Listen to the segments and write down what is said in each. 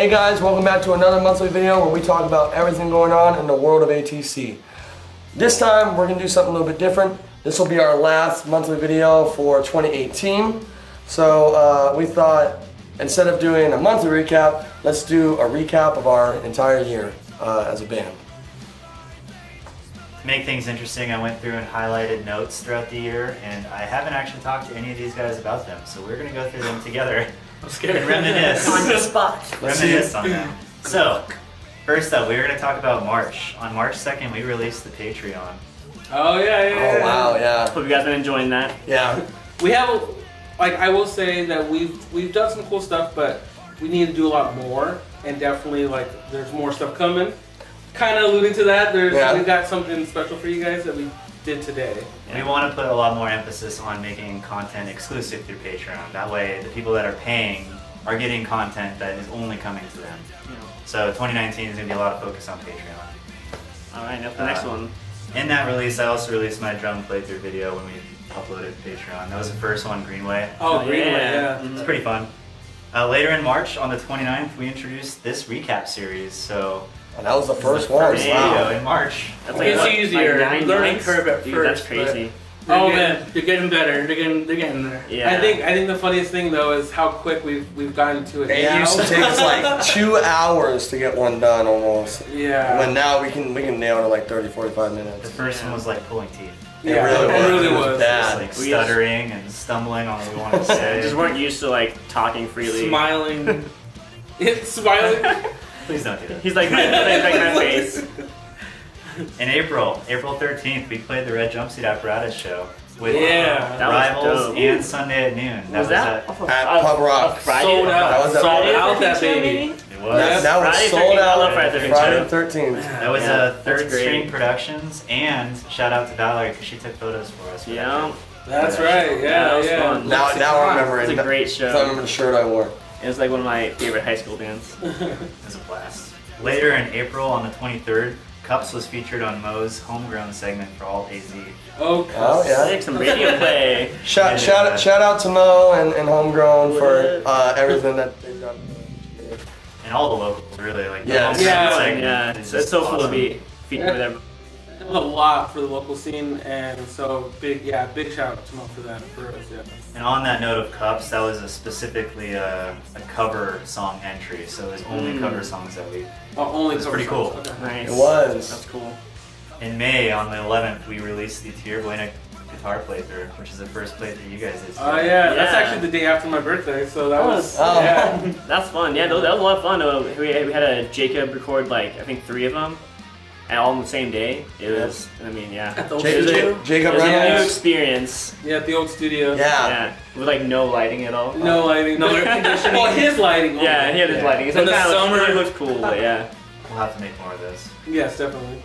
Hey guys, welcome back to another monthly video where we talk about everything going on in the world of ATC. This time we're going to do something a little bit different. This will be our last monthly video for 2018. So we thought instead of doing a monthly recap, let's do a recap of our entire year as a band. To make things interesting, I went through and highlighted notes throughout the year, and I haven't actually talked to any of these guys about them, so we're going to go through them together. I'm scared. And reminisce. On the spot. Reminisce on them. So, first up, we were going to talk about March. On March 2nd, we released the Patreon. Oh yeah. Oh wow, yeah. Hope you guys been enjoying that. Yeah. We have, like, I will say that we've done some cool stuff, but we need to do a lot more, and definitely there's more stuff coming. Kind of alluding to that, we've got something special for you guys that we did today. We want to put a lot more emphasis on making content exclusive through Patreon. That way, the people that are paying are getting content that is only coming to them. Yeah. So 2019 is going to be a lot of focus on Patreon. All right, now for the next one. In that release, I also released my drum playthrough video when we uploaded to Patreon. That was the first one, Greenway. Oh, Greenway, yeah. Mm-hmm. It's pretty fun. Later in March, on the 29th, we introduced this recap series. So And that was the first one. video Wow. in March. That's It's what, easier. Like 9 Learning months? curve at Dude, first. that's crazy. Oh man, you're getting better. They're getting there. Yeah. I think the funniest thing though is how quick we've gotten to it. It now. used to take us like 2 hours to get one done almost. Yeah. But now we can nail it in like 30, 45 The minutes. first one was like pulling teeth. Yeah, it really it was. was. bad. Just like stuttering and stumbling on what we wanted to say. Just weren't used to like talking freely. Smiling. It's smiling. Please don't do that. He's like my face. In April 13th, we played the Red Jumpsuit Apparatus show with Yeah. That was Rivals dope. and Sunday at noon. Was that? At Pub Rock. Friday? Sold out. That was a- Sold out Friday that 13th, baby. It was. That was Friday sold 13th. I out love Friday 13th Friday too. the 13th. That was Yeah, Third that's great. String Productions, and shout out to Valerie because she took photos for us. For Yeah. That's right. Yeah, that was yeah. fun. Now I remember It's it. a great I show. remember the shirt I wore. It was like one of my favorite high school bands. It was a blast. Later in April, on the 23rd, Cups was featured on Mo's homegrown segment for all AZ. Oh, Oh yeah. Sick, some radio play. Shout out to Mo and Homegrown for everything that they've done. And all the locals, really. Like the Yes. homegrown Yeah. segment Yeah, is it's so cool to awesome. be featured with everyone. a lot for the local scene, and so big shout out to Mo for that for us. Yeah. And on that note of Cups, that was specifically a cover song entry, so it was only cover songs that we... Oh, only It's cover pretty songs. cool. Okay. Nice. It was. That's cool. In May, on the 11th, we released the Tier Buena guitar playthrough, which is the first playthrough you guys did. Oh yeah, that's Yeah. actually the day after my birthday, so that was Oh. yeah. That's fun. Yeah, that was a lot of fun. We had a Jacob record like I think 3 of them, and all on the same day. It was. I mean, yeah. At the old Jacob studio. Jacob It was a new Reynolds. experience. Yeah, at the old studio. Yeah. Yeah, with like no lighting at all. No lighting, no air conditioning. Oh, his lighting. Oh, Yeah, he had his Yeah. lighting. So In it the kind of summer. really looked cool, but yeah. We'll have to make more of those. Yes, definitely.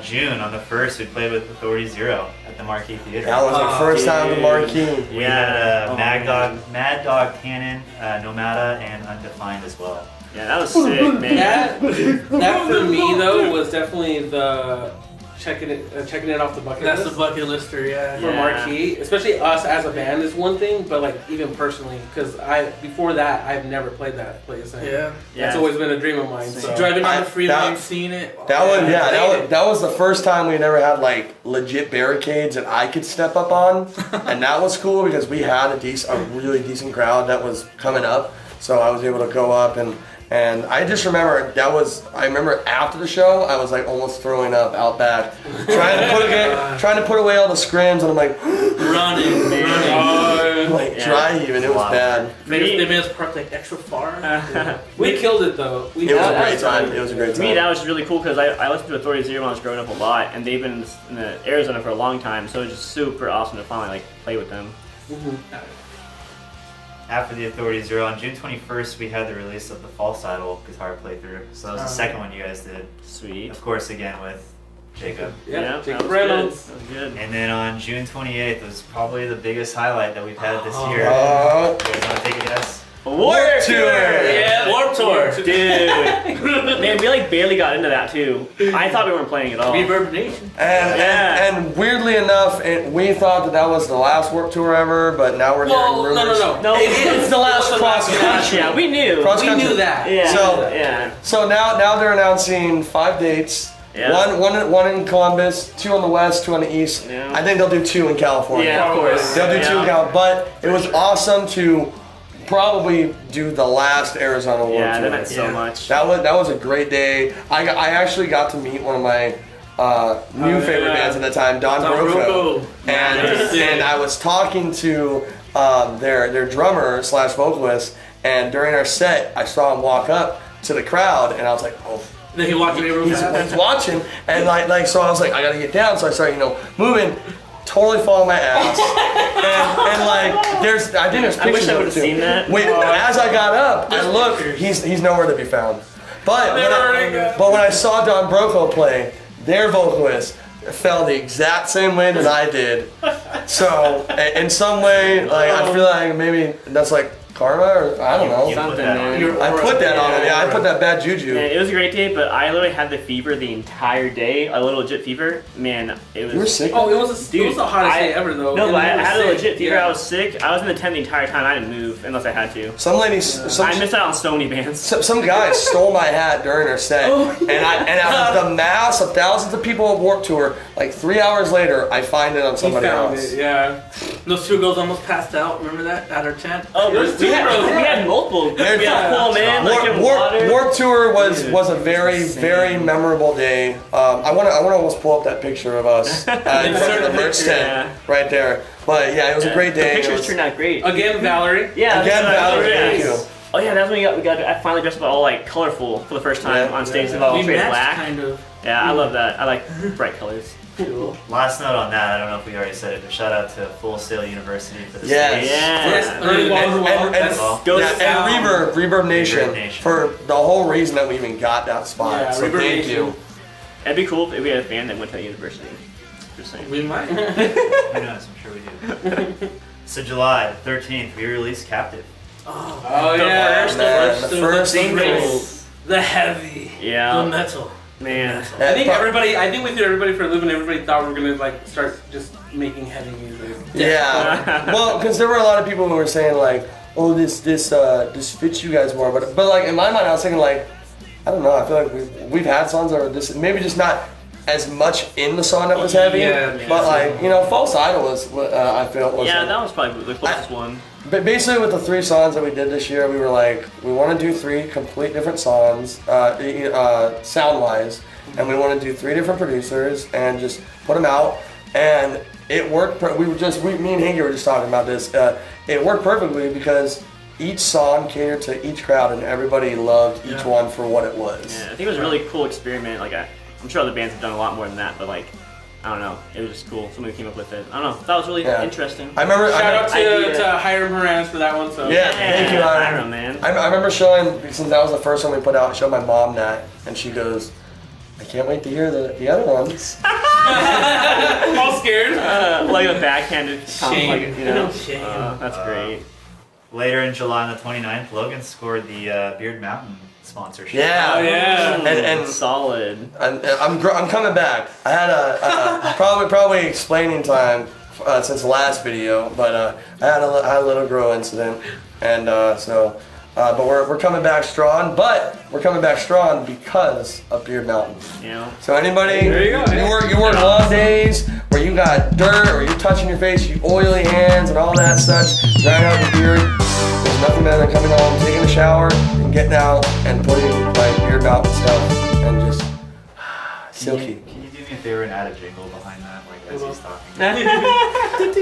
June, on the 1st, we played with Authority Zero at the Marquee Theater. That was our first time at the Marquee. We Yeah. had Mad Dog Cannon, Nomada, and Undefined as well. Yeah, that was sick, man. That for me though was definitely the checking it off the bucket That's list. the bucket lister, yeah. For Yeah. Marquee, especially us as a band is one thing, but like even personally, because before that I've never played that place. And Yeah. that's always been a dream of mine. So. Driving on I- the freeway, that- you've seen it. That was Yeah. that was the first time we never had like legit barricades that I could step up on, and that was cool because we had a really decent crowd that was coming up, so I was able to go up and I just remember I remember after the show I was like almost throwing up out back, trying to put away all the scrims, and I'm like Running. like Yeah. dry even. It was Wow. bad. They made us park like extra far. We killed it though. It was a great time. It was a great To me, time. that was just really cool because I listened to Authority Zero when I was growing up a lot, and they've been in Arizona for a long time, so it was just super awesome to finally like play with them. After the Authority Zero, on June 21st, we had the release of the False Idol guitar playthrough. So that was the second one you guys did. Sweet. Of course, again with Jacob. Yeah, that Jacob was Reynolds. good. That was good. And then on June 28th was probably the biggest highlight that we've had this year. Oh. You guys want to take a guess? Warped Tour. Yeah, Warped Tour. Dude, man, we like barely got into that too. I thought we weren't playing at all. Reverb Nation. And weirdly enough, we thought that was the last Warped Tour ever, but now we're hearing rumors. No, It's the last cross country. Yeah, we knew. Cross We country. knew that. Yeah. So- yeah. So now they're announcing 5 dates. Yeah. One in Columbus, 2 on the west, 2 on the east. Yeah. I think they'll do 2 in California. Yeah, of course. They'll do 2 in Yeah. California. But it was awesome to probably do the last Arizona World Yeah, Tour. that meant so much. That was a great day. I actually got to meet one of my new favorite bands at the time, Don Broco. And I was talking to their drummer / vocalist, and during our set, I saw him walk up to the crowd, and I was like, oh. Then he walked in He's watching, and like so I was like, I gotta get down. So I started, moving, totally falling my ass, and like I think there's I wish pictures I of would it have too. seen that. Wait, as I got up, I looked, he's nowhere to be found. But when I saw Don Broco play, their vocalist felt the exact same way that I did. So in some way, like I feel like maybe that's like karma, or I don't know. Something, man. I put that on him. Yeah, I put that bad juju. Man, it was a great day, but I literally had the fever the entire day. A little legit fever. Man, it was. You were sick. Oh, it was the hottest day ever though. No, And but I you were had a sick. legit fever. Yeah. I was sick. I was in the tent the entire time. I didn't move unless I had to. Some ladies, I missed out on so many bands. some guy stole my hat during our set, and out of the mass of thousands of people at Warped Tour, like 3 hours later, I find it on He somebody found else. it, yeah. Those 2 girls almost passed out. Remember that at our tent? Oh, There's we two had multiple. There's- Multiple, man. Like in water. Warped Tour was a very memorable day. I want to almost pull up that picture of us in front of the merch tent right there. But yeah, it was a great day. The It pictures was- turned out great. Again, Valerie. Yeah. Again, Valerie, thank you. Oh yeah, that's when we got. I finally dressed up all like colorful for the first time Yeah. on stage. All We straight matched black. kind of. Yeah, I love that. I like bright colors. Cool. Last note on that, I don't know if we already said it, but shout out to Full Sail University for the Yes. stage. Yeah. And Reverb Nation Reverb Nation. for the whole reason that we even got that spot. Yeah, So Reverb thank Nation. you. It'd be cool if we had a band that went to that university. Just saying. We might. Who knows? I'm sure we do. So July 13th, we released Captive. Oh yeah. The first single. The heavy. The Yeah. metal. Man. I think we threw everybody for a loop, and everybody thought we were gonna like start just making heavy music. Yeah. Well, because there were a lot of people who were saying like, "Oh, this fits you guys more," but like in my mind, I was thinking like, I don't know. I feel like we've had songs that were this maybe just not as much in the song that was heavy, Yeah, but like False Idol was I feel was Yeah, like, that was probably the closest one. But basically, with the 3 songs that we did this year, we were like, we want to do 3 complete different songs, sound-wise, and we want to do 3 different producers and just put them out. And it worked. Me and Hanky were just talking about this. It worked perfectly because each song catered to each crowd, and everybody loved each one for what it was. Yeah, I think it was a really cool experiment. Like, I'm sure other bands have done a lot more than that, but like, I don't know. It was just cool. Somebody came up with it. I don't know. That was really interesting. I remember. Shout out idea. to Hiram Moran's for that one. So Yeah, thank you, I Hiram. don't know, man. I remember showing, since that was the first one we put out, I showed my mom that, and she goes, I can't wait to hear the other ones. all scared. Like a backhanded compliment, like, Shame. that's great. Later in July on the 29th, Logan scored the Beard Mountain sponsorship. Yeah. Oh, yeah. And Solid. I'm coming back. I had a probably explaining time since the last video, but I had a little grow incident, and but we're coming back strong. But we're coming back strong because of Beard Mountain. So anybody, There you go. you work long days where you got dirt or you're touching your face, you oily hands and all that such, drying out your beard. There's nothing better than coming home, taking a shower, and getting out and putting like Beard Mountain stuff and just silky. Can you do me a favor and add a jingle behind that, like as he's talking?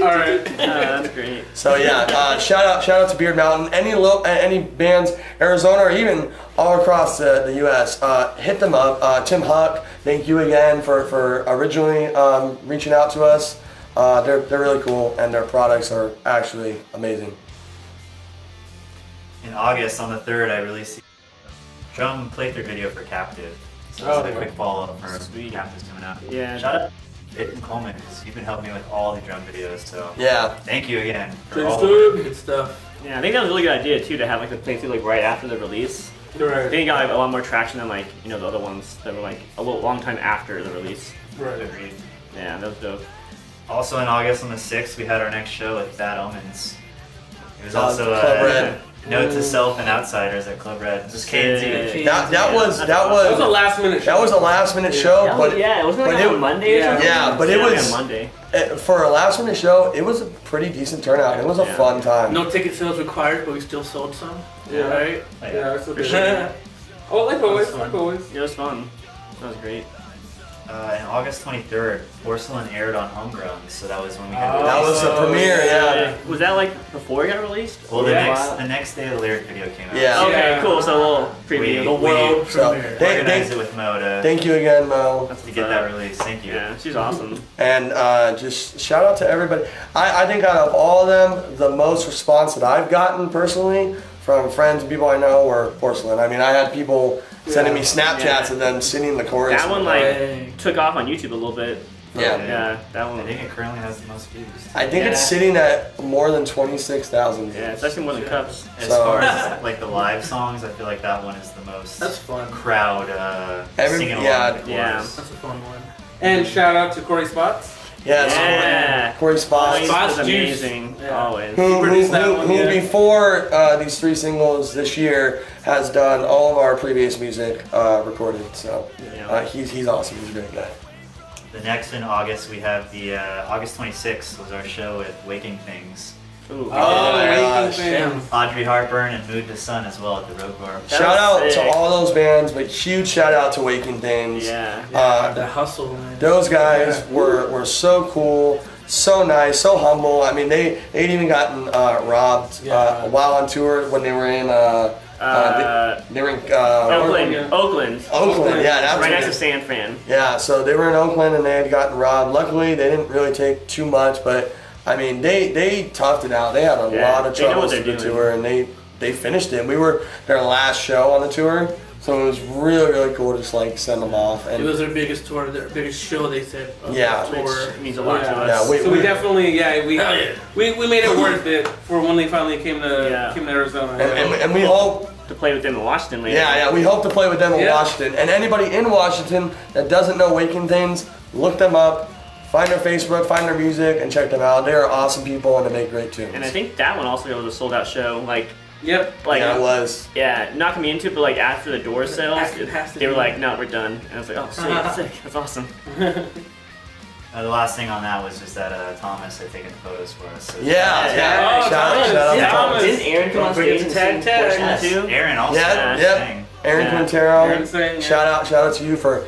All right. That's great. So yeah, shout out to Beard Mountain. Any bands, Arizona or even all across the U.S. Hit them up. Tim Huck, thank you again for originally reaching out to us. They're really cool and their products are actually amazing. In August, on the 3rd, I released the drum playthrough video for Captive. So it's a quick follow-up for Sweet. Captive's coming out. Yeah. Shout out to Jason Coleman, because you've been helping me with all the drum videos, so Yeah. thank you again for Good all stuff. the work. Good stuff. Yeah, I think that was a really good idea too to have like the playthrough like right after the release. I Right. think it got like, a lot more traction than like the other ones that were like a long time after the release. Right. Agreed. Yeah, that was dope. Also in August on the 6th, we had our next show with Bad Omens. It was Oh, also Club Red. Note to Self and Outsiders at Club Red. It was K&Z. That was That was a last minute show. that was a last minute show, Yeah, but yeah, it wasn't like but on a Monday or yeah. something. Yeah, but it like was- on Monday. for a last minute show, it was a pretty decent turnout. It was a Yeah. fun time. No ticket sales required, but we still sold some. Yeah. Right? Yeah, it's For okay. sure. Oh, like always, That's like fun. always. It was fun. That was great. And August 23rd, Porcelain aired on Homegrown, so that was when we had That was the premiere, yeah. Was that like before it got released? Well, the Yeah. next day the lyric video came out. Yeah. Okay, Yeah. cool. So a little preview. We- World So, premiere. Organized it with Mo to thank you again, Mo. That's get that released. Thank you. Yeah, she's awesome. And just shout out to everybody. I think out of all of them, the most response that I've gotten personally from friends and people I know were Porcelain. I mean, I had people sending me Snapchats Yeah. of them singing the chorus. That one Dang. took off on YouTube a little bit. Yeah. Yeah, that I one. think it currently has the most views. I think it's Yeah. sitting at more than 26,000 Yeah, it's actually more than Cups. As So- far as like the live songs, I feel like that one is the most That's fun. crowd singing along yeah. with the Yeah. chorus. That's a fun one. And shout out to Corey Spots. Yes. Yeah. Corey Spots. Always Spots was juice. amazing. Yeah. Always. Who produced that one, yeah. before these 3 singles this year has done all of our previous music recorded. So Yeah. he's awesome. He's a great guy. The next in August, we have the August 26th was our show with Waking Things. Ooh. Oh, my Waking gosh. Things. Audrey Hepburn and Mood to Sun as well at the Road Bar. That Shout out was to sick. all those bands, but huge shout out to Waking Things. Yeah. The hustle, man. Those guys were so cool, so nice, so humble. I mean, they'd even gotten robbed Yeah. while on tour when they were in they were in Oakland. Oakland. Oakland, yeah, that's Right what next it to is. San Fran. Yeah, so they were in Oakland and they had gotten robbed. Luckily, they didn't really take too much, but I mean, they toughed it out. They had a Yeah, lot of they know what troubles they're to the doing. tour, and they finished it. We were their last show on the tour, so it was really cool to just like send them off. It And was their biggest tour, their biggest show, they said. Of Yeah. the tour. Which means a lot to Yeah. us. Yeah, So we definitely, Hell yeah. we made it worth it for when they finally came to Yeah. Arizona. and we hope. To play with them in Washington later. Yeah, we hope to play with them in Yeah. Washington. And anybody in Washington that doesn't know Waking Things, look them up, find their Facebook, find their music, and check them out. They are awesome people and they make great tunes. And I think that one also was a sold out show. Like, Yep. yeah, it was. yeah, not coming into it, but like after the door sales, After past the they were door. like, no, we're done. And I was like, oh, sick, that's awesome. The last thing on that was just that Thomas had taken photos for us. So Yeah. Oh, Shout Thomas. out to Yeah. Thomas. Didn't Aaron come on Don't forget stage to and sing tag. Porcelain Yes, too? Aaron also Yeah, sang. Aaron Yeah. Quintero. Aaron sang, yeah. Shout out to you for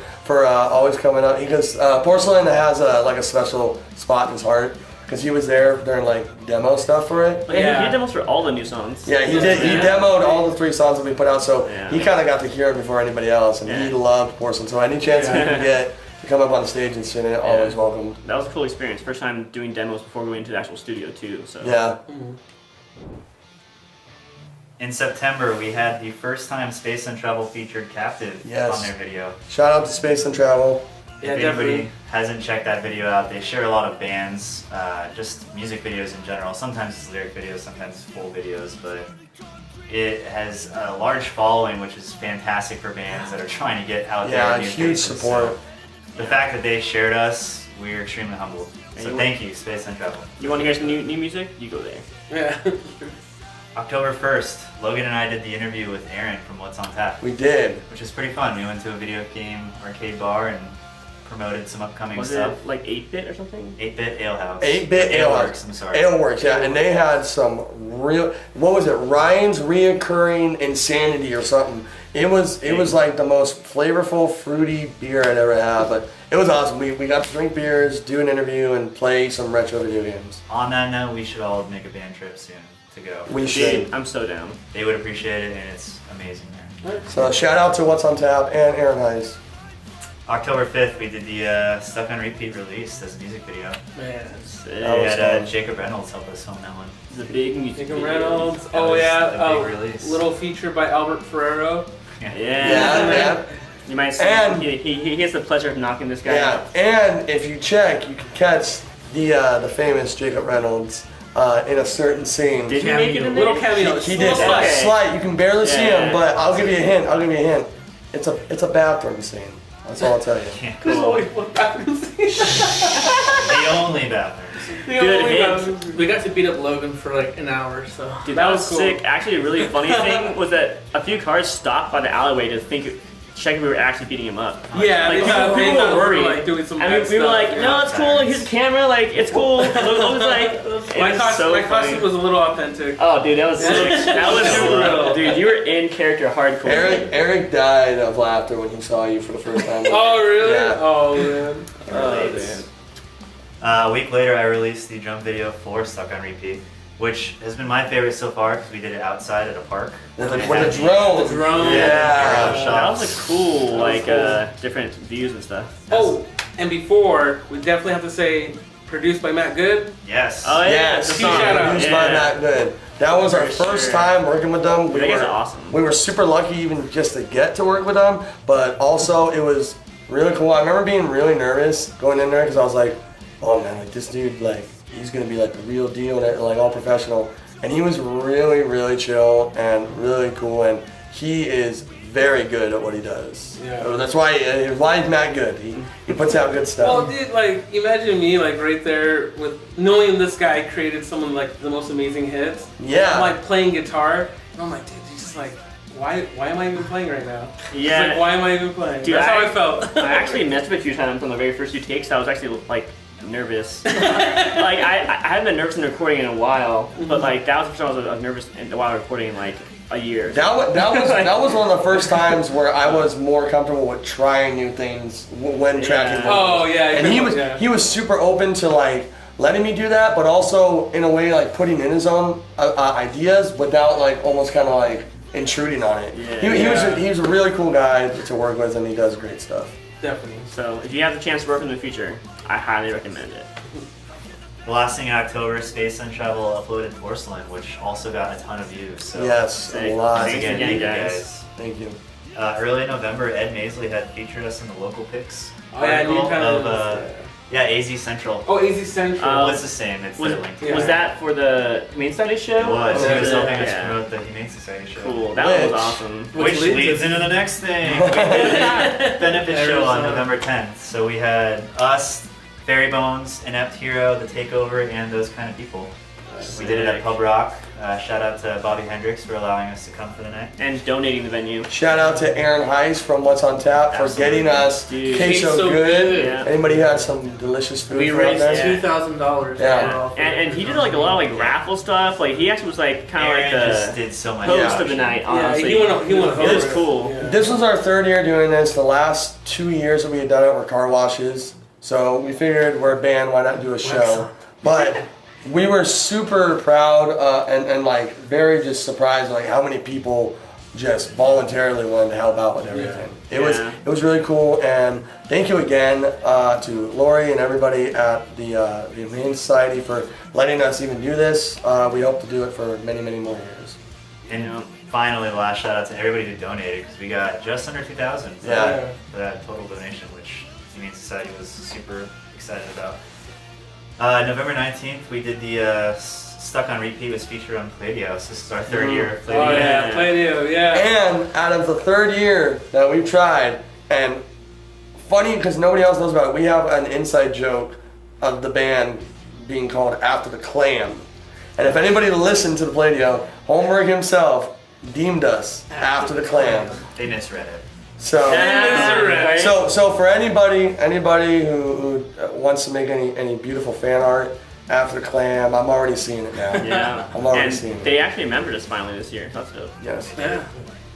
always coming up, because Porcelain has like a special spot in his heart because he was there during like demo stuff for it. Like, Yeah. he did demos for all the new songs. Yeah, he did. He Yeah. demoed all the 3 songs that we put out, so Yeah. he kind of got to hear it before anybody else, and he Yeah. loved Porcelain. So any chance he Yeah. can get to come up on the stage and sing it, always welcome. That was a cool experience. First time doing demos before going into the actual studio too. So Yeah. In September, we had the first time Space and Travel featured Captive Yes. on their video. Shout out to Space and Travel. Yeah, If definitely. anybody hasn't checked that video out, they share a lot of bands, just music videos in general. Sometimes it's lyric videos, sometimes it's full videos, but it has a large following, which is fantastic for bands that are trying to get out there. Yeah, with new huge faces. support. So the fact that they shared us, we're extremely humbled. And So you thank you, Space and Travel. you want to hear some new music? You go there. Yeah. October 1st, Logan and I did the interview with Aaron from What's on Tap, We did. which is pretty fun. We went to a video game arcade bar and promoted some upcoming Was stuff. it like 8-bit or something? 8-Bit Ale House. 8-Bit Ale Aleworks, House. I'm sorry. Aleworks, yeah, and they had some real. What was it? Ryan's Reoccurring Insanity or something. It was like the most flavorful, fruity beer I'd ever had. But it was awesome. We got to drink beers, do an interview, and play some retro video games. On that note, we should all make a band trip soon to go. We should. I'm so down. They would appreciate it, and it's amazing there. So shout out to What's on Tap and Aaron Heiss. October 5th, we did the Stuck on Repeat release as a music video. Man. We That was had fun. Jacob Reynolds help us film that one. It's a big music Jacob video. Reynolds. That Oh was yeah. a big release. Little feature by Albert Ferrero. Yeah. Yeah. You might see And- he has the pleasure of knocking this guy Yeah, out. and if you check, you can catch the famous Jacob Reynolds in a certain scene. Did he make it in there? Little cameo. He did Little slice. slight. You can barely see Yeah. him, but I'll give you a hint. It's a bathroom scene. That's all I'll tell you. There's only one bathroom scene. The only bathroom. The Good only hint. bathroom scene. We got to beat up Logan for like an hour, so. Dude, That that was was cool. sick. Actually, a really funny thing was that a few cars stopped by the alleyway to check if we were actually beating him up. Yeah, Like, they thought people were we were worried. like doing some And bad we were stuff. like, no, it's cool. Like, here's a camera. Like, it's cool. Logan's like, it My was costume, so my funny. costume was a little authentic. Oh, dude, that was so. That was Super real. dude. You were in character hardcore. Eric died of laughter when he saw you for the first time. Oh really? Yeah. Oh man. Oh, man. A week later, I released the drum video for Stuck on Repeat, which has been my favorite so far because we did it outside at a park. With It the had drone. The drone. Yeah. That was a cool, like, cool. different views and stuff. Oh, and before we definitely have to say, produced by Matt Good. Yes. Oh, yeah. Yes, the he song. shout out. produced by Yeah. That Good. That was our For first sure. time working with them. That guy's awesome. We were super lucky even just to get to work with them, but also it was really cool. I remember being really nervous going in there because I was like, oh man, like this dude, like he's gonna be like the real deal and like all professional. And he was really, really chill and really cool, and he is very good at what he does. Yeah. So that's why he's Matt Good. He puts out good stuff. Well, dude, like imagine me like right there with knowing this guy created some of like the most amazing hits. Yeah. I'm like playing guitar, and I'm like, dude, he's just like, why am I even playing right now? Yeah. It's like, why am I even playing? Dude, That's how I felt. I actually messed with a few times on the very first few takes. I was actually like nervous. Like I hadn't been nervous in recording in a while, but like that was the first time I was nervous while recording in like a year. That was one of the first times where I was more comfortable with trying new things when tracking. Yeah. Oh yeah, And he was super open to like letting me do that, but also in a way like putting in his own ideas without like almost kind of like intruding on it. Yeah. He was a really cool guy to work with, and he does great stuff. definitely. So if you have the chance to work in the future, I highly recommend it. The last thing in October, Space and Travel uploaded Porcelain, which also got a ton of views. So Yes, a Thank- lot. thank again, you, thank you guys. guys. Thank you. Early in November, Ed Maisley had featured us in the Local Picks Oh yeah, article new kind of of. AZ Central. Oh, AZ Central. Oh, Well, it's the same. It's Was, the link. Yeah. was that for the Humane Society show? It was. He was Yeah. helping us Yeah. promote the Humane Society show. Cool. That was Which- awesome. Which leads into the next thing. We did a benefit show on November 10th. So we had us, Fairy Bones, Inept Hero, The Takeover, and those kind of people. We did it at Pub Rock. Shout out to Bobby Hendricks for allowing us to come for the night. And donating the venue. Shout out to Aaron Heiss from What's on Tap for Absolutely. getting us Dude. queso good. Yeah. Anybody had some delicious food We for raised us? Yeah. $2,000. Yeah. And he did like a lot of like raffle stuff. Like he actually was like kind of Aaron like just the did so much. host Yeah. of the night. Yeah, Honestly, he went it over was it. cool. Yeah. This was our third year doing this. The last 2 years that we had done it were car washes. So we figured we're a band, why not do a show? But we were super proud and like very just surprised like how many people just voluntarily wanted to help out with everything. It was really cool, and thank you again to Lori and everybody at the Humane Society for letting us even do this. We hope to do it for many, many more years. And finally, the last shout out to everybody who donated because we got just under 2,000 for, Yeah. for that total donation, which Humane Society was super excited about. November 19th, we did the Stuck on Repeat was featured on Palladios. This is our third year of Oh Palladios. yeah, Play-Doh, yeah. And out of the third year that we've tried, and funny because nobody else knows about it, we have an inside joke of the band being called After the Clam. And if anybody listened to the Palladium, Holmberg himself deemed us After the Clam. They misread it. So, Yeah. so for anybody who wants to make any beautiful fan art after the Clam, I'm already seeing it now. Yeah. I'm already And seeing it. they actually remembered us finally this year. That's dope. Yes. Yeah.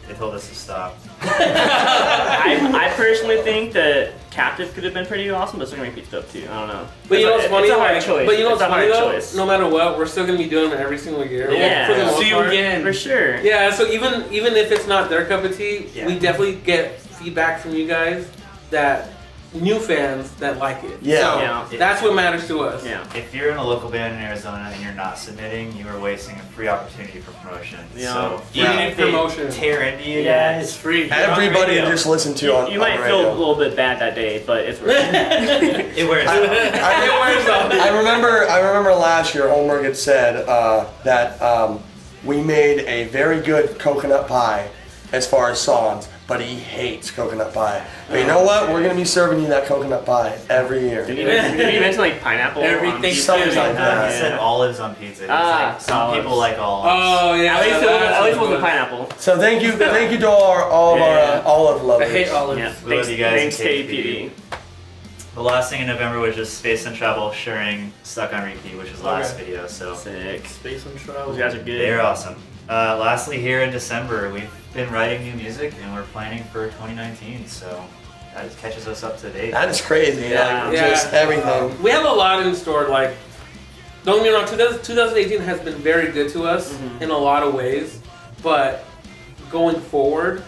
They told us to stop. I personally think that Captive could have been pretty awesome, but Stuck on Repeat's dope too. I don't know. But you know what's funny? It's a hard Like, choice. But you know It's what's a funny hard though? choice. No matter what, we're still gonna be doing them every single year. Yeah. For the most See you part. again. For sure. Yeah, so even if it's not their cup of tea, Yeah. we definitely get feedback from you guys that new fans that like it. Yeah. So that's what matters to us. Yeah. If you're in a local band in Arizona and you're not submitting, you are wasting a free opportunity for promotion. Yeah. So Yeah. even if they Promotion. tear into you Yeah, guys, It's free. Everybody radio. just listen to on You might on feel a radio. little bit bad that day, but it's worth it. it wears off. I remember last year Holmberg had said that we made a very good coconut pie as far as songs, but he hates coconut pie. But you know what? We're gonna be serving you that coconut pie every year. Did you mention like pineapple? Everything on pizza? Something like that. He said olives on pizza. He's Ah, like, some olives. people like olives. Oh yeah. At least it wasn't good. pineapple. So thank you to all of Yeah. our olive I lovers. hate olives. Yeah. We love you guys Thanks, at KPD. The last thing in November was just Space and Travel sharing Stuck on Repeat, which was the last Okay. video. So Sick. Space and travel. Those guys are good. they're awesome. Lastly, here in December, we've been writing new music and we're planning for 2019. So that just catches us up to date. That is crazy. Yeah. Like, Yeah. just everything. We have a lot in store. Like, don't get me wrong, 2018 has been very good to us in a lot of ways, but going forward,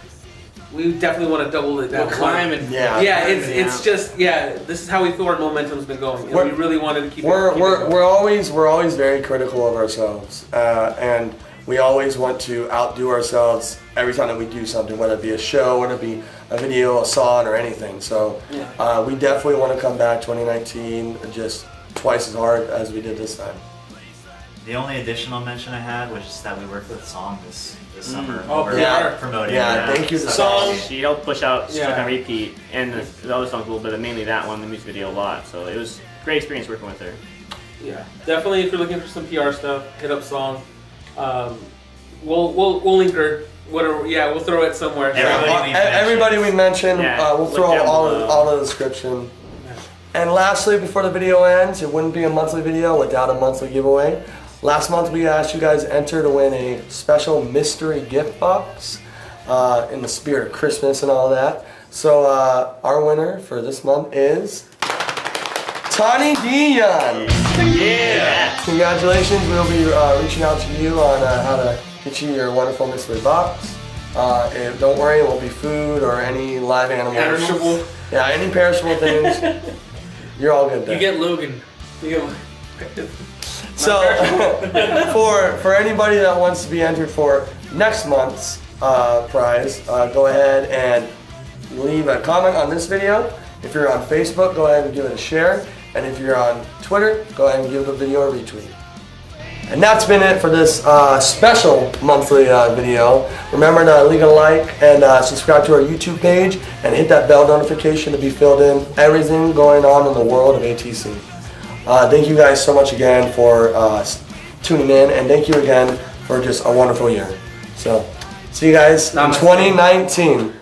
we definitely want to double it down. We're climbing. Yeah. Yeah, it's just this is how we feel our momentum's been going, and we We're- really wanted to keep it. We're always very critical of ourselves, and we always want to outdo ourselves every time that we do something, whether it be a show, whether it be a video, a song, or anything. So we definitely want to come back 2019 just twice as hard as we did this time. The only additional mention I had was just that we worked with Song this summer. Oh, We're yeah. promoting. Yeah, thank you to Stuck on Song. Repeat. She helped push out Stuck Yeah. on Repeat and the other songs a little bit, but mainly that one, the music video a lot. So it was a great experience working with her. Yeah, definitely. If you're looking for some PR stuff, hit up Song. We'll link her. Whatever. Yeah, we'll throw it somewhere. Everybody we mentioned. Everybody we mentioned, Yeah, we'll look throw down all below. in the description. And lastly, before the video ends, it wouldn't be a monthly video without a monthly giveaway. Last month we asked you guys to enter to win a special mystery gift box in the spirit of Christmas and all that. So our winner for this month is Tani Dion. Yeah. Congratulations, we'll be reaching out to you on how to get you your wonderful mystery box. And don't worry, it won't be food or any live animals. Perishable. Yeah, any perishable things. You're all good there. You get Logan. So, for anybody that wants to be entered for next month's prize, go ahead and leave a comment on this video. If you're on Facebook, go ahead and give it a share. And if you're on Twitter, go ahead and give the video a retweet. And that's been it for this special monthly video. Remember to leave a like and subscribe to our YouTube page and hit that bell notification to be filled in everything going on in the world of ATC. Thank you guys so much again for tuning in, and thank you again for just a wonderful year. So, see you guys in Namaste. 2019.